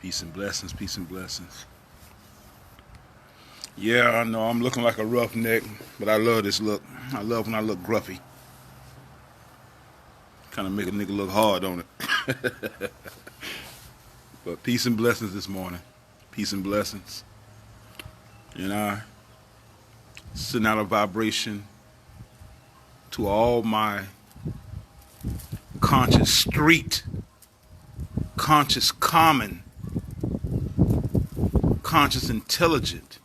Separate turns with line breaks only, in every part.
Peace and blessings, peace and blessings. Yeah, I know I'm looking like a roughneck, but I love this look. I love when I look gruffy. Kind of make a nigga look hard on it. But peace and blessings this morning. Peace and blessings. And I send out a vibration to all my conscious street, conscious common, conscious intelligent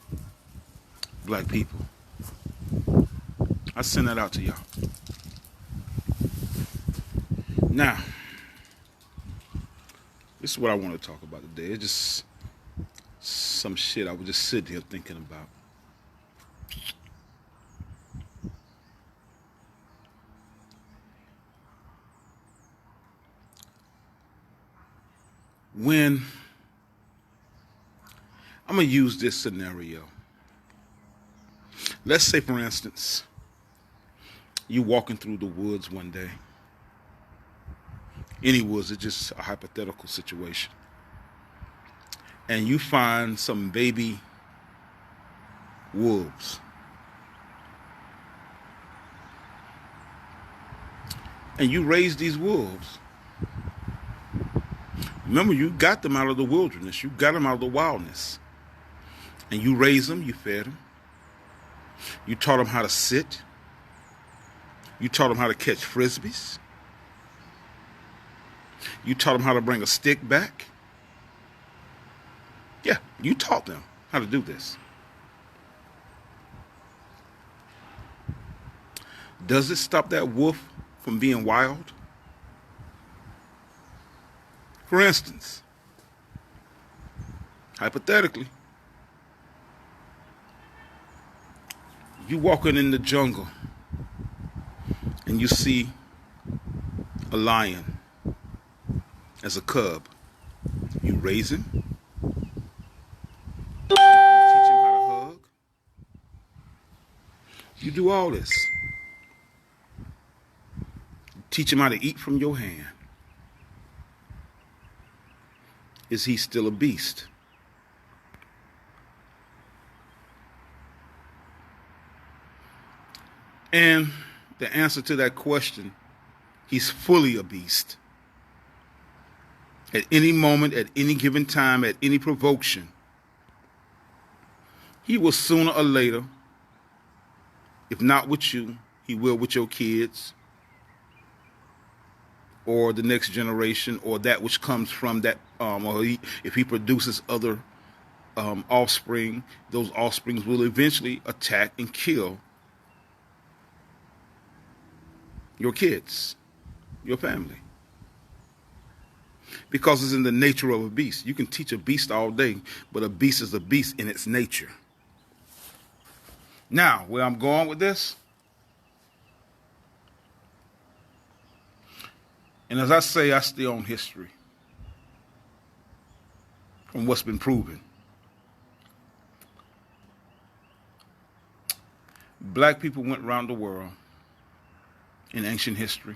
black people. I send that out to y'all. Now, this is what I want to talk about today. It's just some shit I was just sitting here thinking about. When I'm going to use this scenario. Let's say, for instance, you walking through the woods one day. Any woods, it's just a hypothetical situation. And you find some baby wolves. And you raise these wolves. Remember, you got them out of the wilderness. You got them out of the wildness. And you raised them, you fed them. You taught them how to sit. You taught them how to catch frisbees. You taught them how to bring a stick back. Yeah, you taught them how to do this. Does it stop that wolf from being wild? For instance, hypothetically, you walking in the jungle and you see a lion as a cub. You raise him. You teach him how to hug. You do all this. You teach him how to eat from your hand. Is he still a beast? And the answer to that question, he's fully a beast. At any moment, at any given time, at any provocation, he will sooner or later, if not with you, he will with your kids or the next generation or that which comes from that, if he produces other offspring, those offsprings will eventually attack and kill your kids, your family. Because it's in the nature of a beast. You can teach a beast all day, but a beast is a beast in its nature. Now, where I'm going with this, and as I say, I stay on history from what's been proven. Black people went around the world in ancient history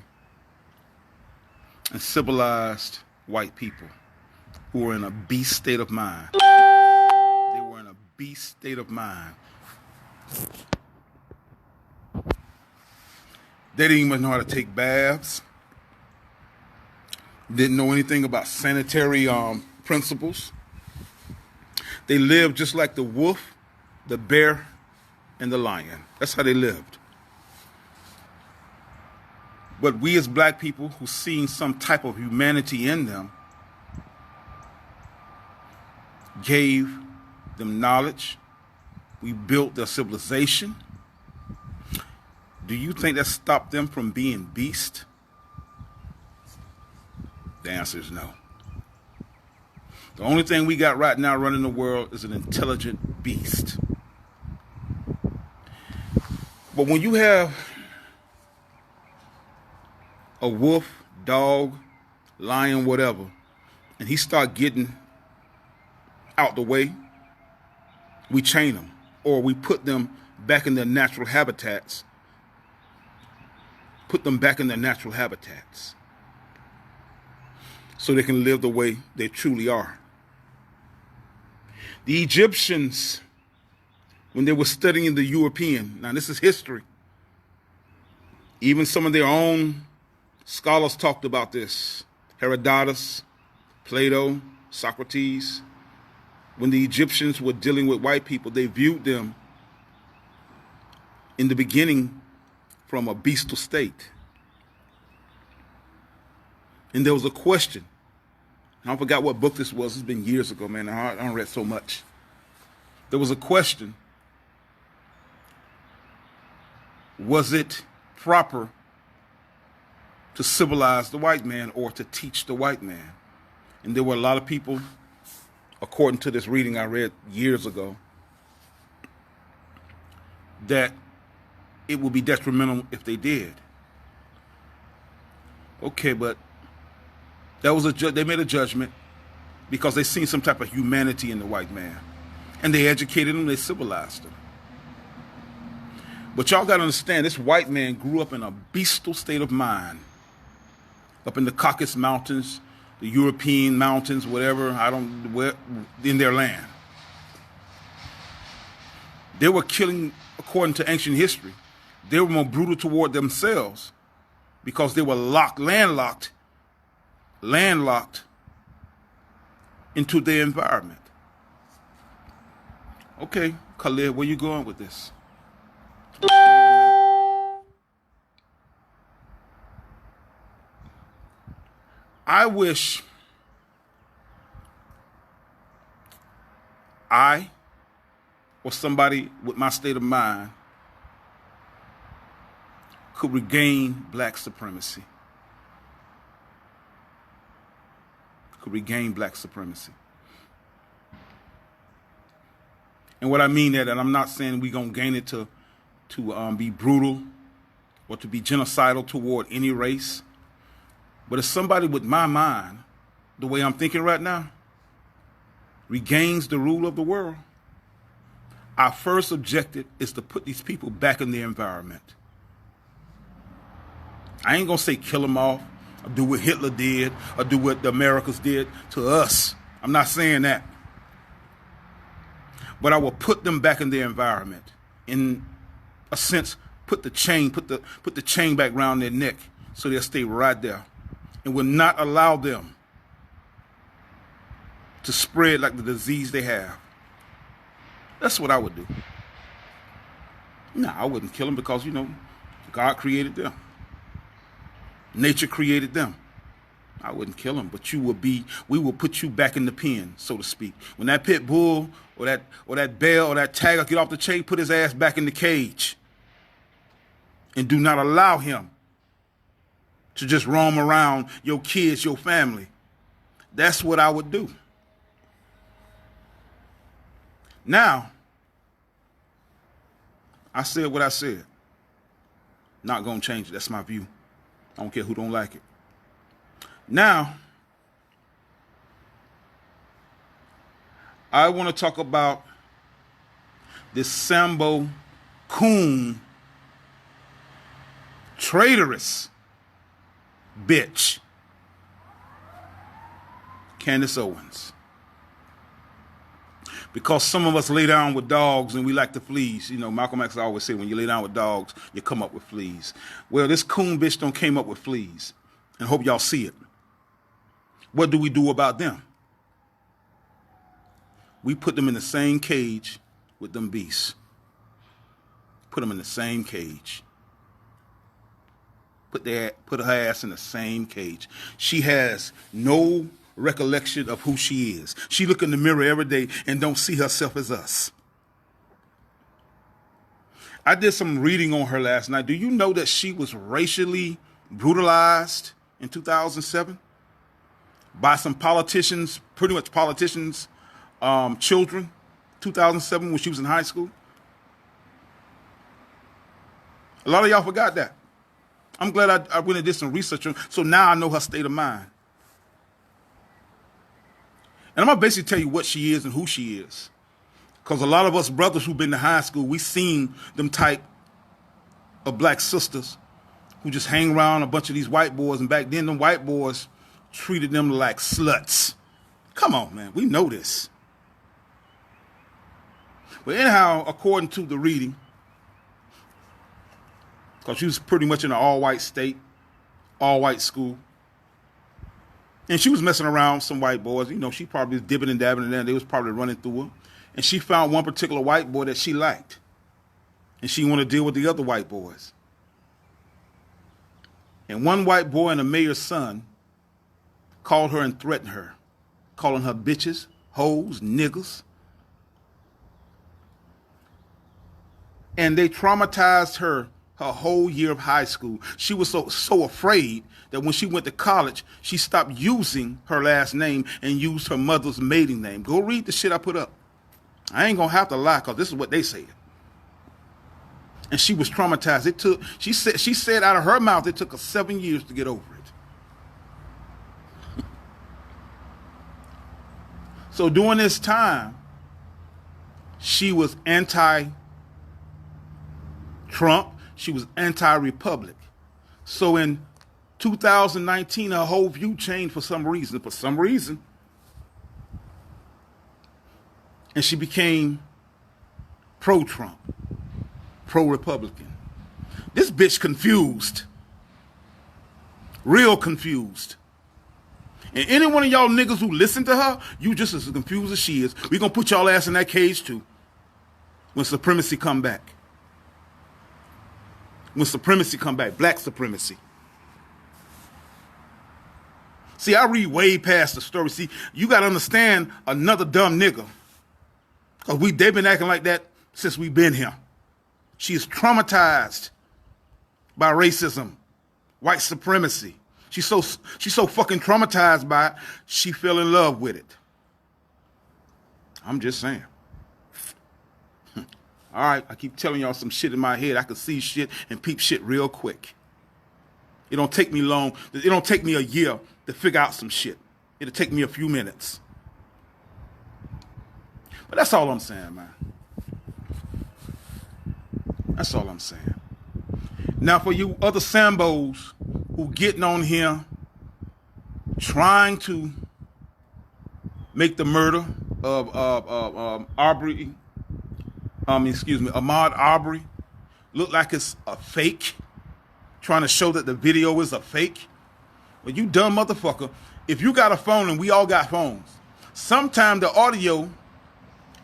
and civilized white people who were in a beast state of mind. They were in a beast state of mind. They didn't even know how to take baths. Didn't know anything about sanitary principles. They lived just like the wolf, the bear, and the lion. That's how they lived. But we as black people who seen some type of humanity in them gave them knowledge. We built their civilization. Do you think that stopped them from being beasts? The answer is no. The only thing we got right now running the world is an intelligent beast. But when you have a wolf, dog, lion, whatever, and he start getting out the way, we chain them or we put them back in their natural habitats. Put them back in their natural habitats so they can live the way they truly are. The Egyptians, when they were studying the European, now this is history, even some of their own scholars talked about this. Herodotus, Plato, Socrates. When the Egyptians were dealing with white people, they viewed them in the beginning from a bestial state. And there was a question. I forgot what book this was. It's been years ago, man. I don't read so much. There was a question. Was it proper to civilize the white man or to teach the white man? And there were a lot of people, according to this reading I read years ago, that it would be detrimental if they did. Okay, but that was they made a judgment because they seen some type of humanity in the white man. And they educated him, they civilized him. But y'all got to understand, this white man grew up in a bestial state of mind. Up in the Caucasus Mountains, the European mountains, whatever, in their land. They were killing, according to ancient history, they were more brutal toward themselves because they were landlocked into their environment. Okay, Khalid, where you going with this? I wish I or somebody with my state of mind could regain black supremacy. Could regain black supremacy. And what I mean that, and I'm not saying we're going to gain it to be brutal or to be genocidal toward any race. But if somebody with my mind, the way I'm thinking right now, regains the rule of the world, our first objective is to put these people back in their environment. I ain't going to say kill them off, or do what Hitler did, or do what the Americans did to us. I'm not saying that. But I will put them back in their environment. In a sense, put the chain back around their neck so they'll stay right there. And will not allow them to spread like the disease they have. That's what I would do. No, I wouldn't kill them because, God created them. Nature created them. I wouldn't kill them, but we will put you back in the pen, so to speak. When that pit bull or that bear or that tiger get off the chain, put his ass back in the cage. And do not allow him to just roam around your kids, your family. That's what I would do. Now, I said what I said. Not going to change it. That's my view. I don't care who don't like it. Now, I want to talk about this Sambo coon, traitorous bitch, Candace Owens. Because some of us lay down with dogs and we like the fleas. Malcolm X always said, when you lay down with dogs, you come up with fleas. Well, this coon bitch don't came up with fleas. And hope y'all see it. What do we do about them? We put them in the same cage with them beasts. Put them in the same cage. Put her ass in the same cage. She has no recollection of who she is. She look in the mirror every day and don't see herself as us. I did some reading on her last night. Do you know that she was racially brutalized in 2007 by some politicians, pretty much politicians' children, 2007 when she was in high school? A lot of y'all forgot that. I'm glad I went and did some research on, so now I know her state of mind. And I'm going to basically tell you what she is and who she is. Because a lot of us brothers who've been to high school, we seen them type of black sisters who just hang around a bunch of these white boys. And back then, them white boys treated them like sluts. Come on, man. We know this. But anyhow, according to the reading, because she was pretty much in an all-white state, all-white school, and she was messing around with some white boys. You know, she probably was dipping and dabbing in there. They was probably running through her. And she found one particular white boy that she liked. And she wanted to deal with the other white boys. And one white boy and the mayor's son called her and threatened her, calling her bitches, hoes, niggas. And they traumatized her whole year of high school. She was so afraid that when she went to college, she stopped using her last name and used her mother's maiden name. Go read the shit I put up. I ain't gonna have to lie, because this is what they said. And she was traumatized. She said out of her mouth, it took her 7 years to get over it. So during this time, she was anti-Trump. She was anti-Republic. So in 2019, her whole view changed for some reason. And she became pro-Trump, pro-Republican. This bitch confused. Real confused. And any one of y'all niggas who listen to her, you just as confused as she is. We gonna put y'all ass in that cage too. When supremacy come back. When supremacy come back, black supremacy. See, I read way past the story. See, you got to understand another dumb nigga. Because they've been acting like that since we've been here. She is traumatized by racism, white supremacy. She's so fucking traumatized by it, she fell in love with it. I'm just saying. All right, I keep telling y'all some shit in my head. I can see shit and peep shit real quick. It don't take me long. It don't take me a year to figure out some shit. It'll take me a few minutes. But that's all I'm saying, man. That's all I'm saying. Now, for you other Sambos who getting on here trying to make the murder of Ahmaud Arbery look like it's a fake, trying to show that the video is a fake. Well, you dumb motherfucker. If you got a phone, and we all got phones, sometimes the audio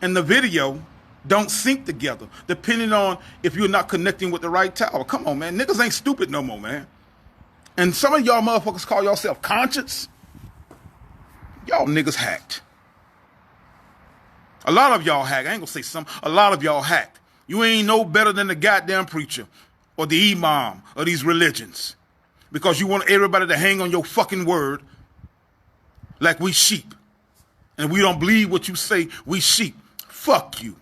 and the video don't sync together, depending on if you're not connecting with the right tower. Come on, man. Niggas ain't stupid no more, man. And some of y'all motherfuckers call yourself conscious. Y'all niggas hacked. A lot of y'all hacked. I ain't gonna say some. A lot of y'all hacked. You ain't no better than the goddamn preacher or the imam of these religions, because you want everybody to hang on your fucking word like we sheep. And we don't believe what you say, we sheep. Fuck you.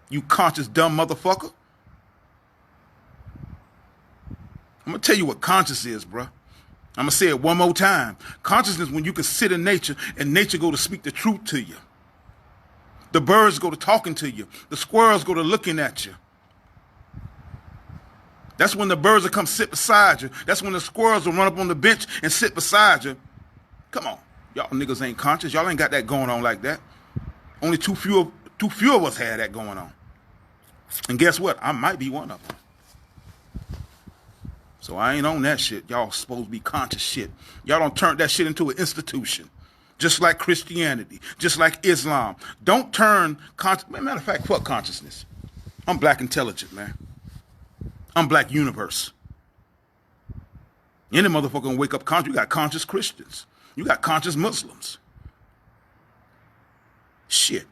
You conscious dumb motherfucker. I'm gonna tell you what conscious is, bruh. I'm gonna say it one more time. Consciousness, when you can sit in nature and nature go to speak the truth to you. The birds go to talking to you. The squirrels go to looking at you. That's when the birds will come sit beside you. That's when the squirrels will run up on the bench and sit beside you. Come on. Y'all niggas ain't conscious. Y'all ain't got that going on like that. Only too few of us had that going on. And guess what? I might be one of them. So I ain't on that shit. Y'all supposed to be conscious shit. Y'all don't turn that shit into an institution. Just like Christianity. Just like Islam. Don't turn conscious. Matter of fact, fuck consciousness. I'm black intelligent, man. I'm black universe. Any motherfucker gonna wake up conscious. You got conscious Christians. You got conscious Muslims. Shit.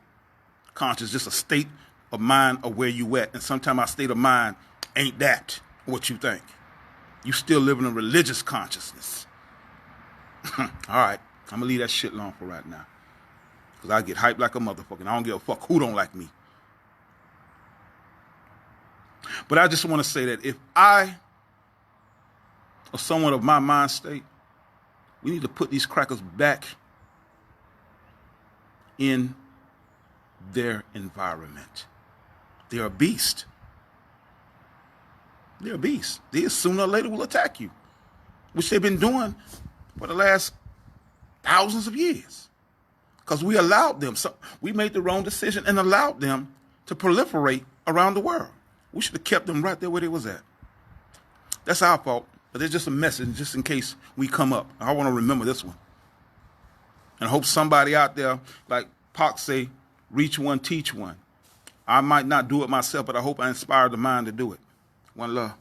Conscious is just a state of mind of where you at. And sometimes our state of mind ain't that what you think. You still live in a religious consciousness. All right. I'm going to leave that shit alone for right now. Because I get hyped like a motherfucker. And I don't give a fuck who don't like me. But I just want to say that if I or someone of my mind state, we need to put these crackers back in their environment. They're a beast. They're a beast. They sooner or later will attack you, which they've been doing for the last thousands of years. Because we allowed them. So we made the wrong decision and allowed them to proliferate around the world. We should have kept them right there where they was at. That's our fault, but it's just a message just in case we come up. I want to remember this one. And I hope somebody out there, like Pac say, reach one, teach one. I might not do it myself, but I hope I inspire the mind to do it. One love.